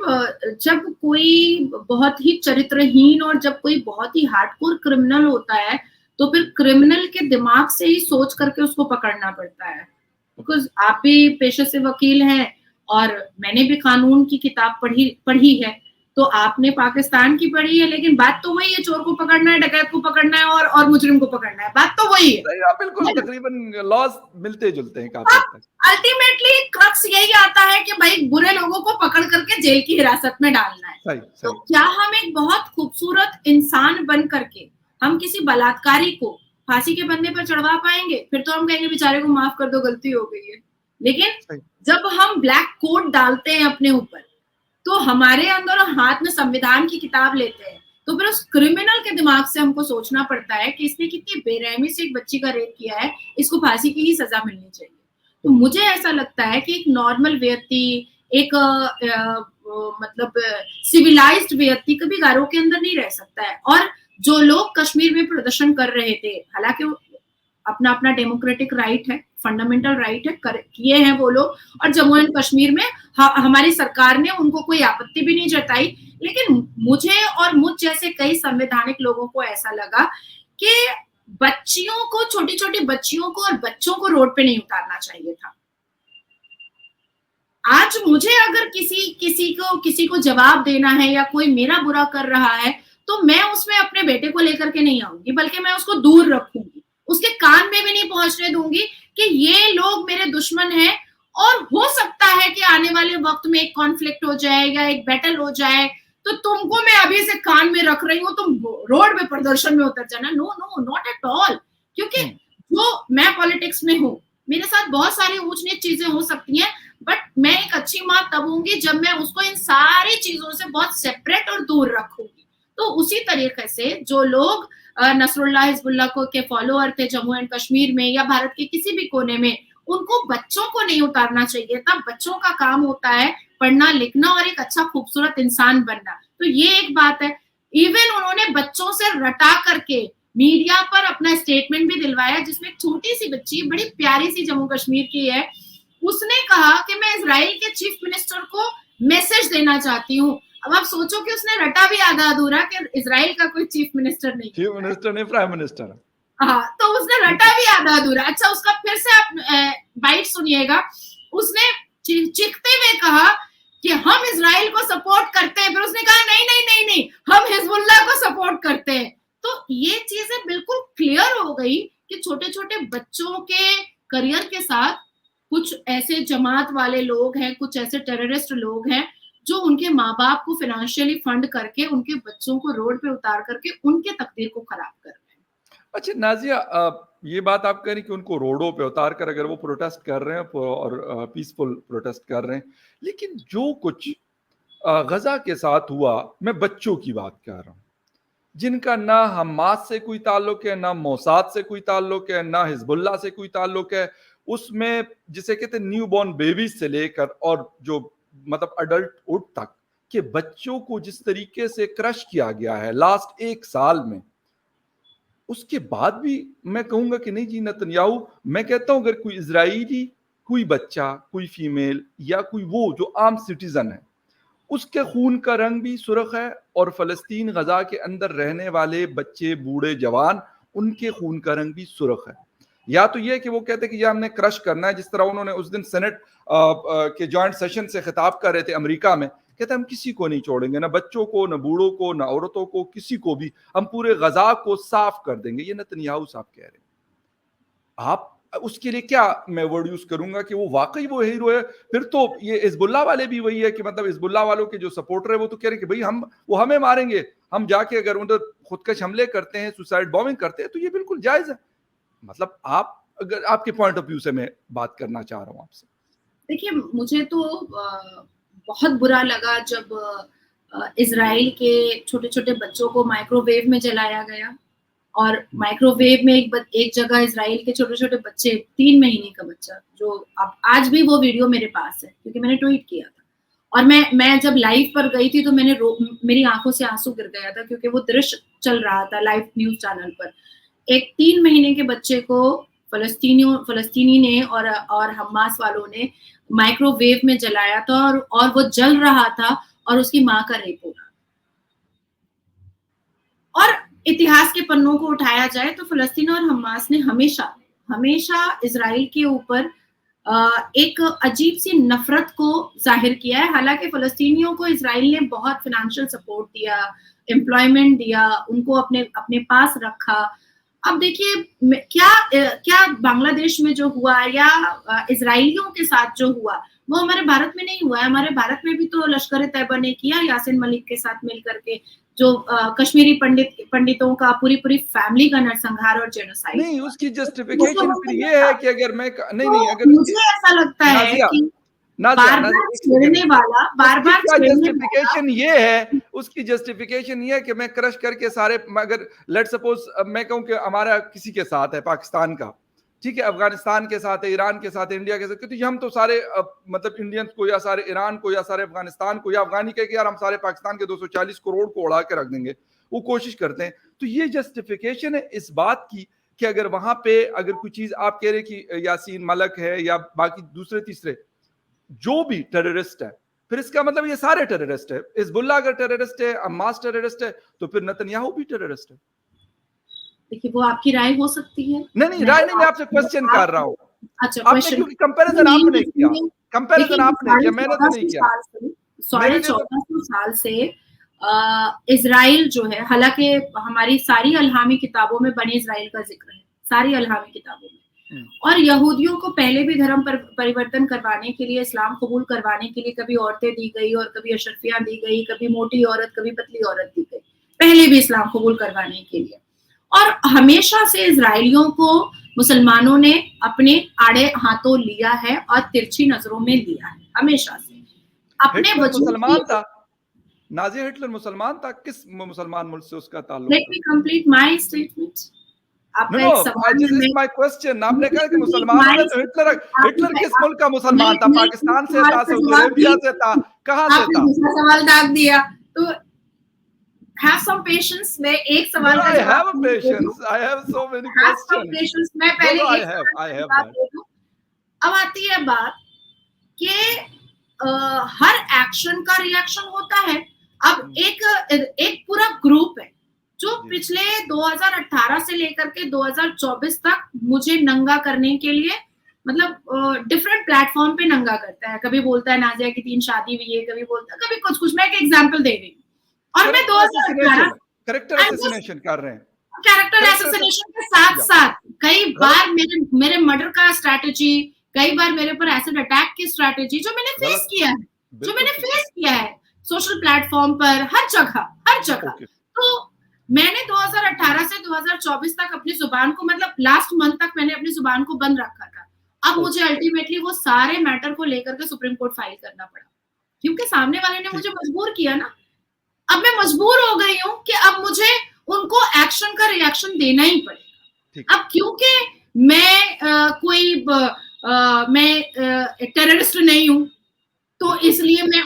जब कोई बहुत ही चरित्रहीन और जब कोई बहुत ही हार्डकोर क्रिमिनल होता है, तो फिर क्रिमिनल के दिमाग से ही सोच करके उसको पकड़ना पड़ता है। बिकॉज आप भी पेशे से वकील हैं और मैंने भी कानून की किताब पढ़ी है, तो आपने पाकिस्तान की पढ़ी है, लेकिन बात तो वही है, चोर को पकड़ना है, डकैत को पकड़ना है और मुजरिम को पकड़ना है, बात तो वही है। बिल्कुल, तकरीबन लॉज मिलते जुलते हैं काफी हद तक। अल्टीमेटली क्रक्स यही आता है कि भाई बुरे लोगों को पकड़ करके जेल की हिरासत में डालना है। सही। तो क्या हम एक बहुत खूबसूरत इंसान बन करके हम किसी बलात्कारी को फांसी के बंधे पर चढ़वा पाएंगे? फिर तो हम कहेंगे बेचारे को माफ कर दो, गलती हो गई है। लेकिन जब हम ब्लैक कोट डालते हैं अपने ऊपर, तो हमारे अंदर हाथ में संविधान की किताब लेते हैं, तो फिर उस क्रिमिनल के दिमाग से हमको सोचना पड़ता है कि इसने कितनी बेरहमी से एक बच्ची का रेप किया है, इसको फांसी की ही सजा मिलनी चाहिए। तो मुझे ऐसा लगता है कि एक नॉर्मल व्यक्ति, एक मतलब सिविलाइज्ड व्यक्ति कभी गारों के अंदर नहीं रह सकता है। और जो लोग कश्मीर में प्रदर्शन कर रहे थे, हालांकि अपना अपना डेमोक्रेटिक राइट है, फंडामेंटल राइट है, किए हैं वो लोग, और जम्मू एंड कश्मीर में हमारी सरकार ने उनको कोई आपत्ति भी नहीं जताई। लेकिन मुझे और मुझ जैसे कई संवैधानिक लोगों को ऐसा लगा कि बच्चियों को, छोटी छोटी बच्चियों को और बच्चों को रोड पे नहीं उतारना चाहिए था। आज मुझे अगर किसी को जवाब देना है या कोई मेरा बुरा कर रहा है, तो मैं उसमें अपने बेटे को लेकर के नहीं आऊंगी, बल्कि मैं उसको दूर रखूंगी, उसके कान में भी नहीं पहुंचने दूंगी कि ये लोग मेरे दुश्मन हैं। और हो सकता है कि आने वाले वक्त में एक कॉन्फ्लिक्ट हो जाए या एक बैटल हो जाए, तो तुमको मैं अभी से कान में रख रही हूँ, तुम रोड पे प्रदर्शन में उतर जाना। No no, not at all. क्योंकि जो मैं पॉलिटिक्स में हूँ, मेरे साथ बहुत सारी ऊंच नीच चीजें हो सकती हैं, बट मैं एक अच्छी माँ तब होंगी जब मैं उसको इन सारी चीजों से बहुत सेपरेट और दूर रखूंगी। तो उसी तरीके से जो लोग नसरुल्लाह हिजबुल्लाह को के फॉलोअर थे जम्मू एंड कश्मीर में या भारत के किसी भी कोने में, उनको बच्चों को नहीं उतारना चाहिए था। बच्चों का काम होता है पढ़ना लिखना और एक अच्छा खूबसूरत इंसान बनना। तो ये एक बात है। इवन उन्होंने बच्चों से रटा करके मीडिया पर अपना स्टेटमेंट भी दिलवाया, जिसमें एक छोटी सी बच्ची, बड़ी प्यारी सी जम्मू कश्मीर की है, उसने कहा कि मैं इजराइल के चीफ मिनिस्टर को मैसेज देना चाहती हूँ। अब आप सोचो कि उसने रटा भी आधा अधूरा कि इजराइल का कोई चीफ मिनिस्टर नहीं, चीफ मिनिस्टर नहीं, प्राइम मिनिस्टर। हाँ, तो उसने रटा भी आधा अधूरा। अच्छा, उसका फिर से आप बाइट सुनिएगा। उसने चीखते हुए कहा कि हम इजराइल को सपोर्ट करते हैं, फिर उसने कहा नहीं नहीं नहीं नहीं, हम हिजबुल्लाह को सपोर्ट करते हैं। तो ये चीजें बिल्कुल क्लियर हो गई कि छोटे छोटे बच्चों के करियर के साथ कुछ ऐसे जमात वाले लोग हैं, कुछ ऐसे टेररिस्ट लोग हैं जो उनके माँ बाप को फाइनेंशियली फंड करके उनके बच्चों को रोड पे उतार करके उनके तकदीर को खराब कर रहे हैं। अच्छा नाजिया, ये बात आप कह रही कि उनको रोडों पे उतार कर अगर वो प्रोटेस्ट कर रहे हैं और पीसफुल प्रोटेस्ट कर रहे हैं, लेकिन जो कुछ गजा के साथ हुआ, मैं बच्चों की बात कर रहा हूँ जिनका ना हमास से कोई ताल्लुक है, ना मोसाद से कोई ताल्लुक है, ना हिजबुल्लाह से कोई ताल्लुक है। उसमें जिसे कहते हैं न्यू बॉर्न बेबीज से लेकर और जो मतलब अडल्टहुड तक के बच्चों को जिस तरीके से क्रश किया गया है लास्ट 1 साल में, उसके बाद भी मैं कहूंगा कि नहीं जी नेतन्याहू, मैं कहता हूं अगर कोई इजरायली, कोई बच्चा, कोई फीमेल या कोई वो जो आम सिटीजन है, उसके खून का रंग भी सुर्ख है, और फलस्तीन गजा के अंदर रहने वाले बच्चे, बूढ़े, जवान, उनके खून का रंग भी सुर्ख है। या तो ये कि वो कहते हैं कि ये हमने क्रश करना है, जिस तरह उन्होंने उस दिन सेनेट के जॉइंट सेशन से खिताब कर रहे थे अमेरिका में, कहते हम किसी को नहीं छोड़ेंगे, ना बच्चों को, ना बूढ़ों को, ना औरतों को, किसी को भी, हम पूरे गजा को साफ कर देंगे। ये नेतन्याहू साहब कह रहे हैं। आप उसके लिए क्या मैं वर्ड यूज करूंगा कि वो वाकई वो हीरो है? फिर तो ये हिजबुल्लाह वाले भी वही है कि मतलब हिजबुल्लाह वालों के जो सपोर्टर है वो तो कह रहे हैं कि भाई वो हमें मारेंगे, हम जाके अगर उधर खुदकश हमले करते हैं, सुसाइड बॉम्बिंग करते हैं तो ये बिल्कुल जायज है। मतलब आप अगर आपके पॉइंट ऑफ व्यू से मैं बात करना चाह रहा हूँ आपसे। देखिए, मुझे तो बहुत बुरा लगा जब इजराइल के छोटे-छोटे बच्चों को माइक्रोवेव में जलाया गया, और माइक्रोवेव में एक जगह इजराइल के छोटे-छोटे बच्चे, 3 महीने का बच्चा, जो अब आज भी वो वीडियो मेरे पास है क्योंकि मैंने ट्वीट किया था। और मैं जब लाइव पर गई थी तो मेरी आंखों से आंसू गिर गया था क्योंकि वो दृश्य चल रहा था लाइव न्यूज़ चैनल पर। एक 3 महीने के बच्चे को फ़लस्तीनी ने और हमास वालों ने माइक्रोवेव में जलाया था, और वो जल रहा था और उसकी माँ का रेप हो रहा था। और इतिहास के पन्नों को उठाया जाए तो फ़लस्तीन और हमास ने हमेशा इजराइल के ऊपर एक अजीब सी नफरत को जाहिर किया है। हालांकि फ़लस्तीनियों को इजराइल ने बहुत फाइनेंशियल सपोर्ट दिया, एम्प्लॉयमेंट दिया, उनको अपने पास रखा। अब देखिए क्या बांग्लादेश में जो हुआ या इजराइलियों के साथ जो हुआ वो हमारे भारत में नहीं हुआ है। हमारे भारत में भी तो लश्कर तैयबा ने किया यासिन मलिक के साथ मिल करके, जो कश्मीरी पंडितों का पूरी फैमिली का नरसंहार और जेनोसाइड। नहीं, उसकी जस्टिफिकेशन फिर ये है कि अगर मैं नहीं अगर मुझे ऐसा लगता है कि बार-बार छेड़ने वाला बार-बार जस्टिफिकेशन ये है, उसकी जस्टिफिकेशन ये है कि मैं क्रश करके सारे, अगर लेट सपोज मैं कहूं कि हमारा किसी के साथ है, पाकिस्तान का, ठीक है, अफगानिस्तान के साथ है, ईरान के साथ है, इंडिया के साथ, तो हम तो सारे मतलब इंडियंस को या सारे ईरान को या सारे अफगानिस्तान को या अफगानी कह के यार हम सारे पाकिस्तान के 240 करोड़ को उड़ा के रख देंगे, वो कोशिश करते हैं। तो ये जस्टिफिकेशन है इस बात की कि अगर वहां पे अगर कोई चीज आप कह रहे कि यासीन मलिक है या बाकी दूसरे तीसरे जो भी टेररिस्ट है, फिर इसका मतलब ये सारे टेररिस्ट है। हिजबुल्लाह अगर टेररिस्ट है, हमास टेररिस्ट है, तो फिर नेतन्याहू भी टेररिस्ट है। देखिए, वो आपकी राय हो सकती है। नहीं राय नहीं, मैं आपसे क्वेश्चन कर रहा हूँ। अच्छा, आपने क्योंकि कंपैरिजन आपने किया, कंपैरिजन आपने किया, मैंने तो नहीं किया। 1450 साल से इजराइल जो है, हालांकि हमारी सारी अलहामी किताबों में बने इजराइल का जिक्र है, सारी अलहामी किताबों में, और यहूदियों को पहले भी धर्म पर परिवर्तन करवाने के लिए, इस्लाम कबूल करवाने के लिए कभी औरतें दी गई और कभी अशरफियां दी गई, कभी मोटी औरत कभी पतली औरत दी गई, पहले भी इस्लाम कबूल करवाने के लिए। और हमेशा से इजराइलियों को मुसलमानों ने अपने आड़े हाथों लिया है और तिरछी नजरों में लिया है, हमेशा से। अपने मुसलमान था, नाजी हिटलर मुसलमान था, किस मुसलमान मुल्क से उसका ताल्लुक? Let me complete my statement. आपका एक सवाल है, माय क्वेश्चन, आपने कहा कि मुसलमानों ने तो हिटलर किस मुल्क का मुसलमान था? पाकिस्तान से था, सऊदी अरेबिया से था, कहां से था? दूसरा सवाल दाग दिया तो have some patience। मैं एक सवाल का जवाब, I have patience, I have so many questions। मैं पहले I have that। अब आती है बात कि हर एक्शन का रिएक्शन होता है। अब एक पूरा ग्रुप है जो पिछले 2018 से लेकर के 2024 तक मुझे नंगा करने के लिए, मतलब डिफरेंट प्लेटफॉर्म पे नंगा करता है। कभी बोलता है नाजिया की 3 शादी हुई है, कभी बोलता है, कभी कुछ। मैं एक एग्जांपल दे रही हूँ। और मैं 2018 कैरेक्टर असैसिनेशन कर रहे हैं, कैरेक्टर असैसिनेशन के साथ कई बार मेरे मर्डर का स्ट्रैटेजी, कई बार मेरे ऊपर एसिड अटैक की स्ट्रैटेजी जो मैंने फेस किया है सोशल प्लेटफॉर्म पर, हर जगह। तो मैंने 2018 से 2024 तक अपनी जुबान को, मतलब लास्ट मंथ तक मैंने अपनी जुबान को बंद रखा था। अब मुझे अल्टीमेटली वो सारे मैटर को लेकर के सुप्रीम कोर्ट फाइल करना पड़ा, क्योंकि सामने वाले ने मुझे मजबूर किया ना। अब मैं मजबूर हो गई हूँ कि अब मुझे उनको एक्शन का रिएक्शन देना ही पड़ेगा। अब क्योंकि मैं टेररिस्ट नहीं हूँ, तो इसलिए मैं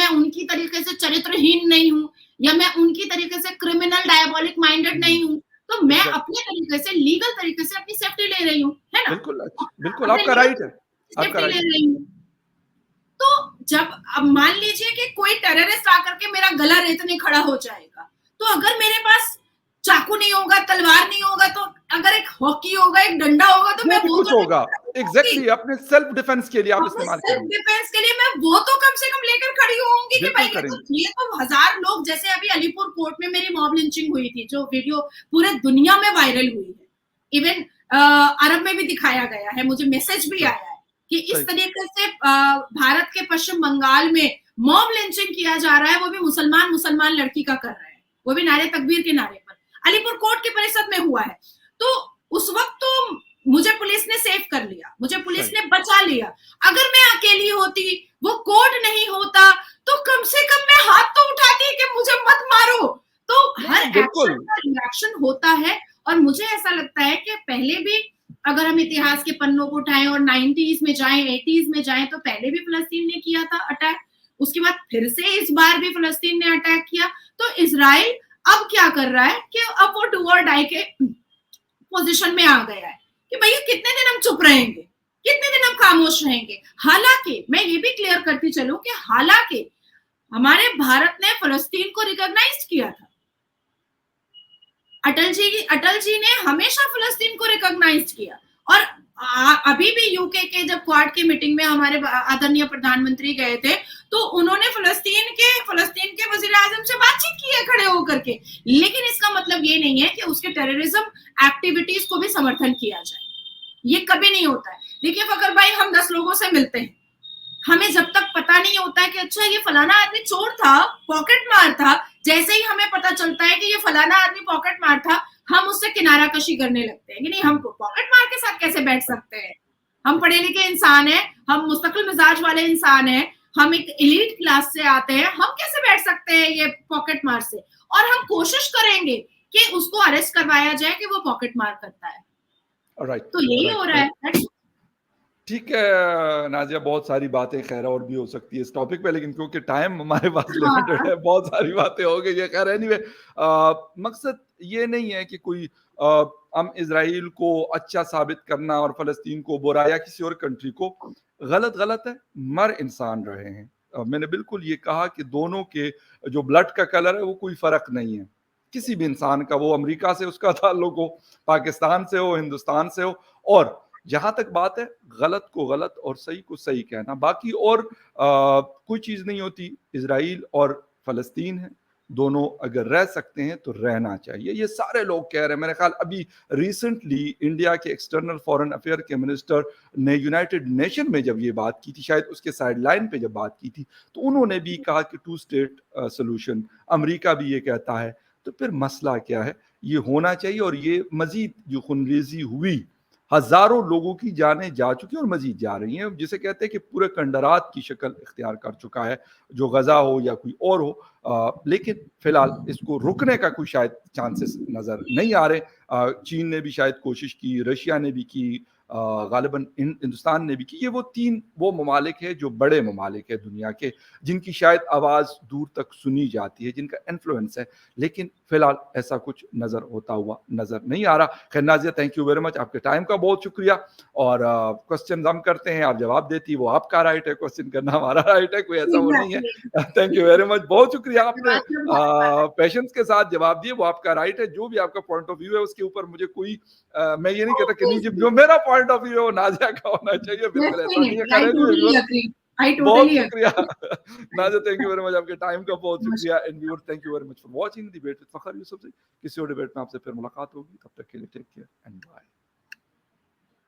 उनकी तरीके से चरित्रहीन नहीं हूँ, या मैं उनकी तरीके से क्रिमिनल डायबोलिक माइंडेड नहीं हूँ, तो मैं अपने तरीके से, लीगल तरीके से अपनी सेफ्टी ले रही हूँ, है ना? बिल्कुल आपका राइट है, सेफ्टी ले रही हूँ। तो जब अब मान लीजिए कि कोई टेररिस्ट आकर के मेरा गला रेतने खड़ा हो जाएगा, तो अगर मेरे पास चाकू नहीं होगा, तलवार नहीं होगा, तो अगर एक हॉकी होगा, एक डंडा होगा, तो मैं वो कुछ होगा। एग्जैक्टली, अपने सेल्फ डिफेंस के लिए आप इस्तेमाल करेंगे। सेल्फ डिफेंस के लिए मैं वो तो कम से कम लेकर खड़ी होंगी कि भाई ये तो 1000 लोग, जैसे अभी अलीपुर कोर्ट में मेरी मॉब लिंचिंग हुई थी, जो वीडियो पूरे दुनिया में वायरल हुई है। इवन अरब में भी दिखाया गया है, मुझे मैसेज भी सही आया है कि इस सही तरीके से भारत के पश्चिम बंगाल में मॉब लिंचिंग किया जा रहा है, वो भी मुसलमान लड़की का कर रहे हैं, वो भी नारे तकबीर के नारे पर, अलीपुर कोर्ट के परिषद में हुआ है। तो उस वक्त तो मुझे पुलिस ने सेव कर लिया, मुझे पुलिस सही ने बचा लिया। अगर मैं अकेली होती, वो कोर्ट नहीं होता, तो कम से कम मैं हाथ तो उठाती कि मुझे मत मारो। तो हर नहीं, बिल्कुल एक्शन का रिएक्शन होता है, और मुझे ऐसा लगता है कि पहले भी अगर हम इतिहास के पन्नों को उठाएं और 90s में जाएं, 80s में जाएं, तो पहले भी फलस्तीन ने किया था अटैक, उसके बाद फिर से इस बार भी फलस्तीन ने अटैक किया। तो इजराइल अब क्या कर रहा है कि अब वो डू और डाई के पोजीशन में आ गया है कि भैया कितने दिन हम चुप रहेंगे, कितने दिन हम खामोश रहेंगे। हालांकि मैं ये भी क्लियर करती चलूं कि हालांकि हमारे भारत ने फलस्तीन को रिकॉग्नाइज किया था, अटल जी ने हमेशा फलस्तीन को रिकॉग्नाइज किया, और अभी भी यूके के जब क्वाड की मीटिंग में हमारे आदरणीय प्रधानमंत्री गए थे, तो उन्होंने फलस्तीन के वजीर आजम से बातचीत की है खड़े होकर के। लेकिन इसका मतलब ये नहीं है कि उसके टेररिज्म एक्टिविटीज को भी समर्थन किया जाए, ये कभी नहीं होता है। देखिए फकर भाई, हम 10 लोगों से मिलते हैं, हमें जब तक पता नहीं होता है कि अच्छा ये फलाना आदमी चोर था, पॉकेट मार था, जैसे ही हमें पता चलता है कि ये फलाना आदमी पॉकेट मार था, हम उससे किनारा कशी करने लगते हैं कि नहीं, हम पॉकेट मार के साथ कैसे बैठ सकते हैं, हम पढ़े लिखे इंसान हैं, हम मुस्तकिल मिजाज वाले इंसान हैं, हम एक एलीट क्लास से आते हैं, हम कैसे बैठ सकते हैं ये पॉकेट मार से। और हम कोशिश करेंगे कि उसको अरेस्ट करवाया जाए कि वो पॉकेट मार करता है। राइट तो यही हो रहा है। ठीक है नाजिया, बहुत सारी बातें खैर और भी हो सकती है इस टॉपिक पे, लेकिन क्योंकि टाइम हमारे पास लिमिटेड हाँ, है, बहुत सारी बातें हो गई है। खैर एनीवे, मकसद ये नहीं है कि कोई हम इजराइल को अच्छा साबित करना और फलस्तीन को बुरा या किसी और कंट्री को गलत है। मर इंसान रहे हैं। मैंने बिल्कुल ये कहा कि दोनों के जो ब्लड का कलर है वो कोई फर्क नहीं है किसी भी इंसान का, वो अमेरिका से उसका ताल्लुक हो, पाकिस्तान से हो, हिंदुस्तान से हो। और जहां तक बात है गलत को गलत और सही को सही कहना, बाकी और कोई चीज नहीं होती। इजराइल और फलस्तीन है, दोनों अगर रह सकते हैं तो रहना चाहिए, ये सारे लोग कह रहे हैं। मेरे ख्याल अभी रिसेंटली इंडिया के एक्सटर्नल फॉरेन अफेयर के मिनिस्टर ने यूनाइटेड नेशन में जब ये बात की थी, शायद उसके साइडलाइन पे जब बात की थी, तो उन्होंने भी कहा कि 2 स्टेट सोल्यूशन, अमेरिका भी ये कहता है। तो फिर मसला क्या है, ये होना चाहिए। और ये मजीद जो खूनरेजी हुई, हजारों लोगों की जानें जा चुकी और मजीद जा रही हैं, जिसे कहते हैं कि पूरे कंडरात की शक्ल इख्तियार कर चुका है, जो गजा हो या कोई और हो। लेकिन फिलहाल इसको रुकने का कोई शायद चांसेस नजर नहीं आ रहे। चीन ने भी शायद कोशिश की, रशिया ने भी की, गालिबन हिंदुस्तान ने भी की। ये वो 3 वो ममालिक है जो बड़े ममालिक है दुनिया के, जिनकी शायद आवाज़ दूर तक सुनी जाती है, जिनका इन्फ्लुएंस है। लेकिन फिलहाल ऐसा कुछ नज़र होता हुआ नज़र नहीं आ रहा। खैर Nazia, thank you very much, आपके टाइम का बहुत शुक्रिया। और क्वेश्चन हम करते हैं, आप जवाब देती, वो आपका राइट है, क्वेश्चन करना हमारा राइट है, कोई ऐसा वो नहीं है। थैंक यू वेरी मच, बहुत शुक्रिया, आपने पेशेंस के साथ जवाब दिए, वो आपका राइट है। जो भी आपका पॉइंट ऑफ व्यू है उसके ऊपर मुझे कोई मैं ये नहीं कहता कि नहीं, जो मेरा पॉइंट ऑफ व्यू है वो नाजिया का होना चाहिए, बिल्कुल ऐसा नहीं है। करें बहुत शुक्रिया Nazia, thank you very much, आपके टाइम का बहुत शुक्रिया। And viewers, thank you very much for watching debate with Fakhar Yusuf. किसी और डिबेट में आपसे फिर मुलाकात होगी, तब तक के लिए टेक केयर एंड बाय।